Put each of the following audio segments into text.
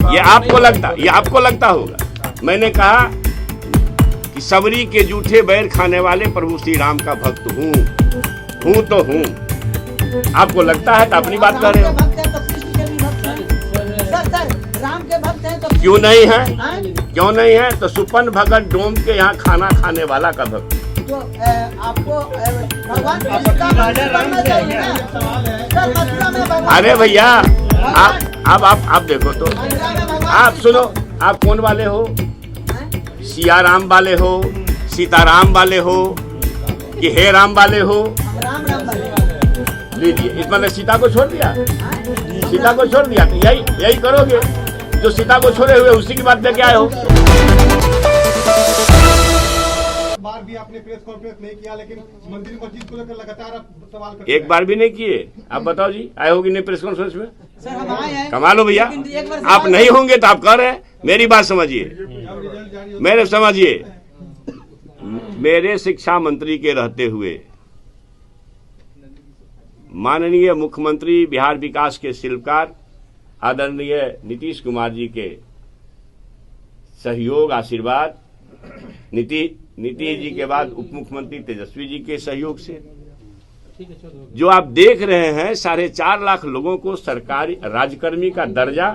ये आपको लगता होगा। मैंने कहा कि सबरी के जूठे बैर खाने वाले प्रभु श्री राम का भक्त हूँ तो हूँ। आपको लगता है तो अपनी बात कर रहे हो। राम के भक्त हैं तो क्यों नहीं है तो सुपन भगत डोम के यहाँ खाना खाने वाला का भक्त। तो आपको भगवान कृष्ण का मंदिर बनना चाहिए ना। सर मथुरा में भगवान, अरे भैया आप देखो तो, आप सुनो, आप कौन वाले हो? सिया राम वाले हो, सीताराम वाले हो कि हे राम वाले हो? राम वाले। लीजिए, इस मैंने सीता को छोड़ दिया, सीता को छोड़ दिया, तो यही करोगे जो सीता को छोड़े हुए उसी की बात लेके आए हो। बार भी आपने प्रेस कॉन्फ्रेंस नहीं किया, लेकिन मंदिर मस्जिद को लेकर लगातार आप सवाल करते एक बार भी नहीं किए। आप बताओ जी, आए होगी नहीं प्रेस कॉन्फ्रेंस में? सर हम आए हैं। कमाल हो भैया, आप नहीं होंगे तो आप कह रहे हैं। मेरी बात समझिए, मेरे शिक्षा मंत्री के रहते हुए माननीय मुख्यमंत्री बिहार विकास के शिल्पकार आदरणीय नीतीश कुमार जी के सहयोग आशीर्वाद, नीतीश जी के बाद उप मुख्यमंत्री तेजस्वी जी के सहयोग से जो आप देख रहे हैं 4.5 लाख लोगों को सरकारी राजकर्मी का दर्जा,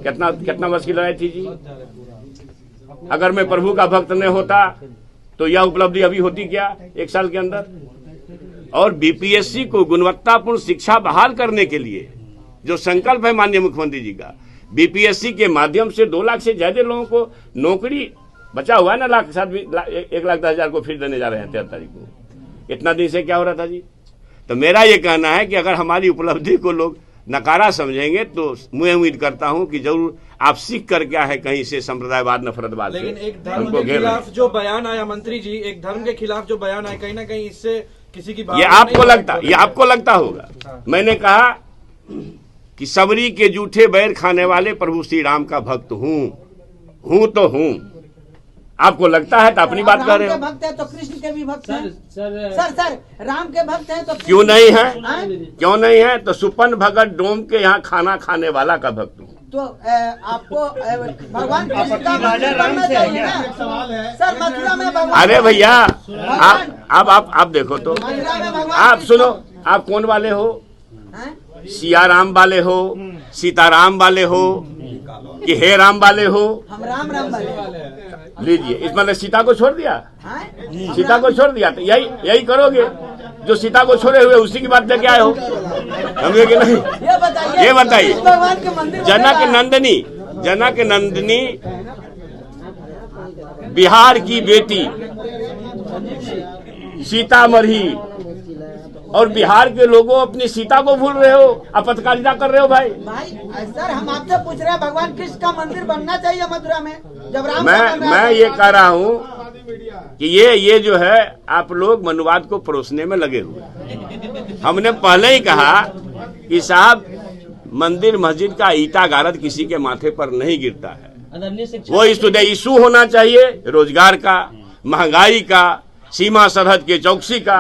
कितना मुश्किल लगाई थी जी। अगर मैं प्रभु का भक्त नहीं होता तो यह उपलब्धि अभी होती क्या 1 साल के अंदर। और बीपीएससी को गुणवत्तापूर्ण शिक्षा बहाल करने के लिए जो संकल्प है माननीय मुख्यमंत्री जी का, बीपीएससी के माध्यम से 2 लाख से ज्यादा लोगों को नौकरी बचा हुआ है ना, 1,10,000 को फिर देने जा रहे हैं 13 तारीख को। इतना दिन से क्या हो रहा था जी। तो मेरा ये कहना है कि अगर हमारी उपलब्धि को लोग नकारा समझेंगे तो मैं उम्मीद करता हूं कि जरूर आप सीख कर क्या है कहीं से संप्रदायवाद नफरतवाद। लेकिन एक धर्म के खिलाफ जो बयान आया मंत्री जी, एक धर्म के खिलाफ जो बयान आया, कहीं ना कहीं इससे किसी की ये आपको लगता होगा। मैंने कहा कि सबरी के जूठे बैर खाने वाले प्रभु श्री राम का भक्त हूँ तो हूँ। आपको लगता है तो अपनी बात कर रहे हो। भक्त है तो कृष्ण के भी भक्त हैं। सर राम के भक्त हैं तो क्यों नहीं है तो सुपन भगत डोम के यहाँ खाना खाने वाला का भक्त हूँ। तो आपको भगवान कृष्ण का मंदिर बनना चाहिए ना। सर मथुरा में भगवान, अरे भैया आप देखो तो, आप सुनो, आप कौन वाले हो? सिया राम वाले हो, सीताराम वाले हो कि हे राम वाले हो? हम राम वाले। लीजिए, इस मैंने सीता को छोड़ दिया, सीता को छोड़ दिया, तो यही करोगे जो सीता को छोड़े हुए उसी की बात लेके आए हो। समझे कि नहीं? ये बताइए, जनक नंदिनी बिहार की बेटी सीतामढ़ी, और बिहार के लोगों अपनी सीता को भूल रहे हो, अपतकारिता कर रहे हो भाई। सर हम आपसे पूछ रहे हैं, भगवान कृष्ण का मंदिर बनना चाहिए मथुरा में, जब राम मैं ये कह रहा हूँ कि ये जो है आप लोग मनुवाद को परोसने में लगे हुए। हमने पहले ही कहा कि साहब मंदिर मस्जिद का ईटा गारद किसी के माथे पर नहीं गिरता है। वो इशू होना चाहिए रोजगार का, महंगाई का, सीमा सरहद के चौकसी का।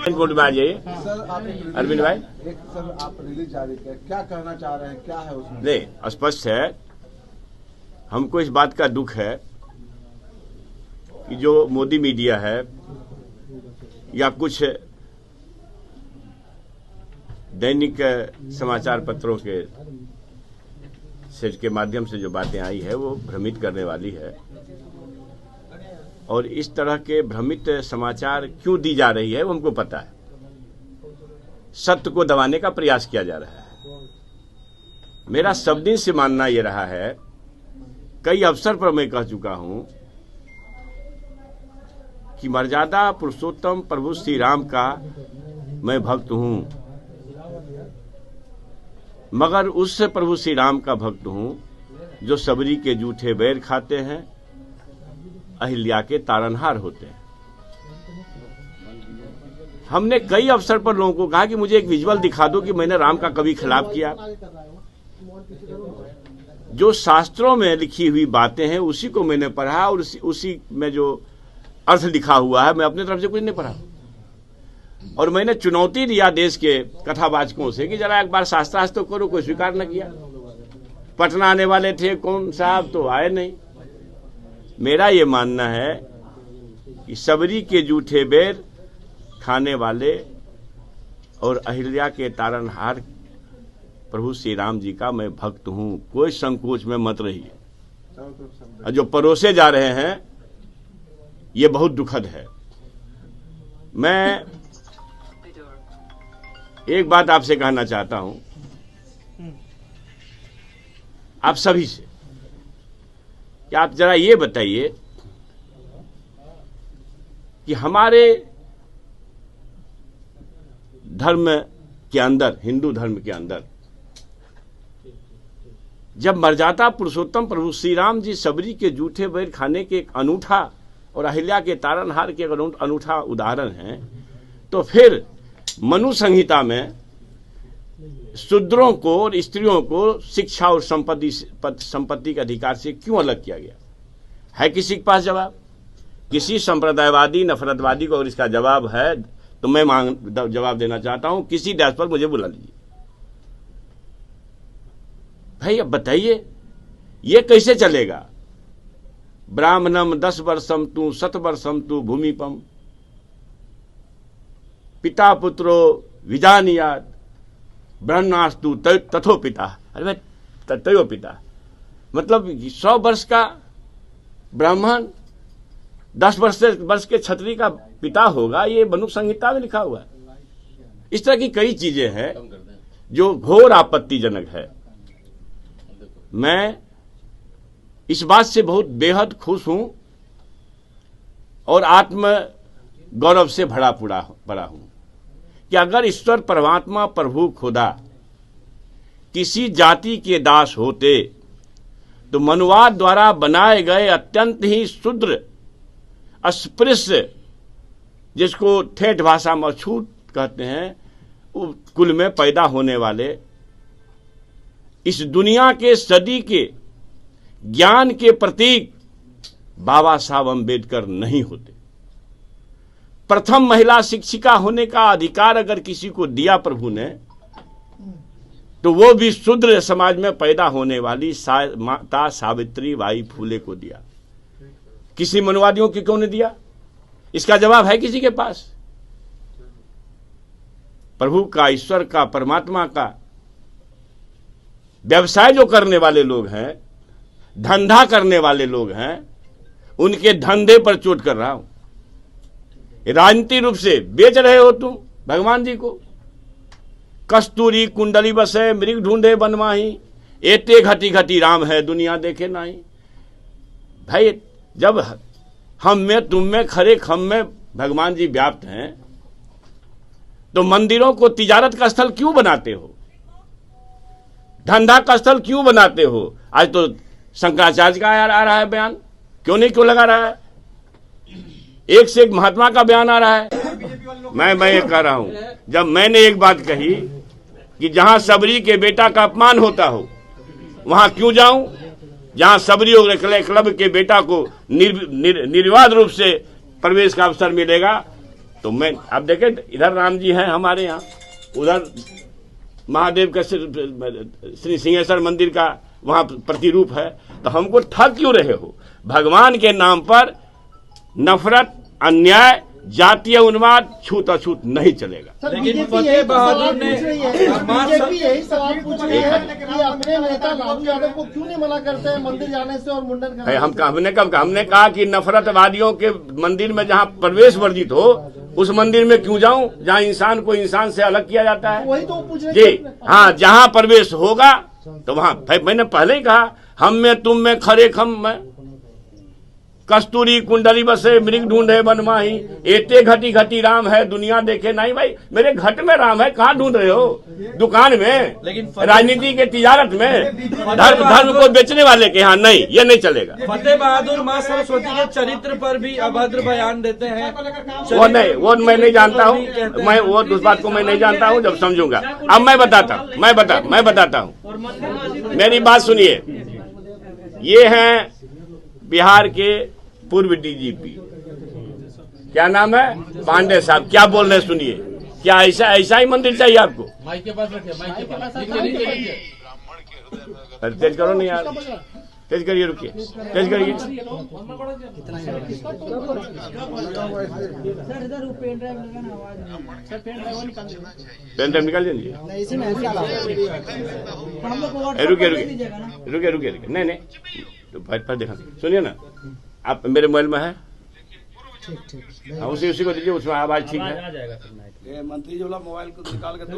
कोर्ट में आ जाइए अरविंद भाई। सर आप रिलीज जारी किया, क्या कहना चाह रहे हैं, क्या है उसमें? नहीं, स्पष्ट है, हमको इस बात का दुख है कि जो मोदी मीडिया है या कुछ दैनिक समाचार पत्रों के सेट के माध्यम से जो बातें आई है वो भ्रमित करने वाली है। और इस तरह के भ्रमित समाचार क्यों दी जा रही है वो हमको पता है। सत्य को दबाने का प्रयास किया जा रहा है। मेरा सब दिन से मानना यह रहा है, कई अवसर पर मैं कह चुका हूं कि मर्यादा पुरुषोत्तम प्रभु श्री राम का मैं भक्त हूं, मगर उस प्रभु श्री राम का भक्त हूं जो सबरी के जूठे बैर खाते हैं, अहिल्या के तारनहार होते हैं। हमने कई अवसर पर लोगों को कहा कि मुझे एक विजुअल दिखा दो कि मैंने राम का कभी खिलाफ किया। जो शास्त्रों में लिखी हुई बातें हैं उसी को मैंने पढ़ा और उसी में जो अर्थ लिखा हुआ है, मैं अपनी तरफ से कुछ नहीं पढ़ा। और मैंने चुनौती दिया देश के कथावाचकों से कि जरा एक बार शास्त्रार्थ तो करो, कोई स्वीकार न किया। पटना आने वाले थे कौन साहब, तो आए नहीं। मेरा ये मानना है कि सबरी के जूठे बेर खाने वाले और अहिल्या के तारनहार प्रभु श्री राम जी का मैं भक्त हूं, कोई संकोच में मत रहिए। और जो परोसे जा रहे हैं ये बहुत दुखद है। मैं एक बात आपसे कहना चाहता हूं, आप सभी से, कि आप जरा ये बताइए कि हमारे धर्म के अंदर, हिंदू धर्म के अंदर, जब मर्यादा पुरुषोत्तम प्रभु श्री राम जी सबरी के जूठे बैर खाने के एक अनूठा और अहिल्या के तारनहार के अनूठा उदाहरण है, तो फिर मनु संहिता में शूद्रों को और स्त्रियों को शिक्षा और संपत्ति के अधिकार से क्यों अलग किया गया है? किसी के पास जवाब? किसी संप्रदायवादी नफरतवादी को अगर इसका जवाब है तो मैं जवाब देना चाहता हूं, किसी डैश पर मुझे बुला लीजिए। भाई अब बताइए ये कैसे चलेगा? ब्राह्मणम 10 वर्षम तू 7 वर्षम तू भूमिपम पिता पुत्रो विजानियात ब्रह्मास्तु तथो पिता। अरे भाई तयो पिता मतलब 100 वर्ष का ब्राह्मण 10 वर्ष के क्षत्रिय का पिता होगा, ये मनु संहिता में लिखा हुआ है। इस तरह की कई चीजें हैं जो घोर आपत्तिजनक है। मैं इस बात से बहुत बेहद खुश हूं और आत्म गौरव से भरा हूं कि अगर ईश्वर परमात्मा प्रभु खुदा किसी जाति के दास होते तो मनुवाद द्वारा बनाए गए अत्यंत ही शूद्र अस्पृश्य, जिसको ठेठ भाषा में अछूत कहते हैं, कुल में पैदा होने वाले इस दुनिया के सदी के ज्ञान के प्रतीक बाबा साहब अम्बेडकर नहीं होते। प्रथम महिला शिक्षिका होने का अधिकार अगर किसी को दिया प्रभु ने, तो वो भी शूद्र समाज में पैदा होने वाली माता सावित्री बाई फूले को दिया। किसी मनुवादियों को क्यों नहीं दिया? इसका जवाब है किसी के पास? प्रभु का, ईश्वर का, परमात्मा का व्यवसाय जो करने वाले लोग हैं, धंधा करने वाले लोग हैं, उनके धंधे पर चोट कर रहा हूं। राजनीतिक रूप से बेच रहे हो तुम भगवान जी को। कस्तूरी कुंडली बसे मृग ढूंढे बनवाही, एते घटी घटी राम है दुनिया देखे नाही। भाई जब हम में तुम में खरे खम में भगवान जी व्याप्त हैं, तो मंदिरों को तिजारत का स्थल क्यों बनाते हो? धंधा का स्थल क्यों बनाते हो? आज तो शंकराचार्य का आ रहा है बयान, क्यों लगा रहा है? एक से एक महात्मा का बयान आ रहा है। मैं ये कह रहा हूं, जब मैंने एक बात कही कि जहां सबरी के बेटा का अपमान होता हो वहां क्यों जाऊं? जहां सबरी और क्लब के बेटा को निर्विवाद रूप से प्रवेश का अवसर मिलेगा, तो मैं अब देखें, इधर राम जी हैं हमारे यहाँ, उधर महादेव का श्री सिंहेश्वर मंदिर का वहां प्रतिरूप है, तो हमको ठग क्यों रहे हो? भगवान के नाम पर नफरत, अन्याय, जातीय उन्माद, छूत अछूत नहीं चलेगा। लेकिन फतेह बहादुर ने बीजेपी यही सवाल पूछ रही है कि अपने नेता लालू यादव को क्यों नहीं मना करते हैं मंदिर जाने से और मुंडन करने से? हमने कहा कि नफरतवादियों के मंदिर में जहां प्रवेश वर्जित हो, उस मंदिर में क्यों जाऊं जहां इंसान को इंसान से अलग किया जाता है? वही तो पूछ रहे जी हाँ, जहां प्रवेश होगा तो वहां, मैंने पहले ही कहा, हम में तुम में खरे खम में कस्तूरी कुंडली बसे मृग ढूंढे बनमाही, एते घटी घटी राम है दुनिया देखे नहीं। भाई मेरे घट में राम है, कहाँ ढूंढ रहे हो? दुकान में, लेकिन राजनीति के तिजारत में, धर्म को बेचने वाले के यहाँ नहीं, ये नहीं चलेगा। फतेह बहादुर माँ सरस्वती के चरित्र पर भी अभद्र बयान देते हैं। वो मैं नहीं जानता हूँ, मैं वो उस बात को मैं नहीं जानता हूँ, जब समझूंगा। अब मैं बताता हूँ, मेरी बात सुनिए। ये हैं बिहार के पूर्व डीजीपी क्या नाम है? पांडे साहब। क्या बोल रहे हैं सुनिए। क्या ऐसा ही मंदिर चाहिए आपको? माइक के पास रखिए, माइक के पास नीचे। अरे तेज करो नहीं यार, तेज करिए, रुकिए, तेज करिए। पेन ड्राइव निकाल दीजिए। रुकिए रुकिए रुकिए रुकिए, नहीं तो पर देखा, सुनिए ना, आप मेरे मोबाइल में है, हाँ, उसी को दीजिए, उसमें आवाज ठीक है। ये मंत्री जो मोबाइल को निकाल के दो,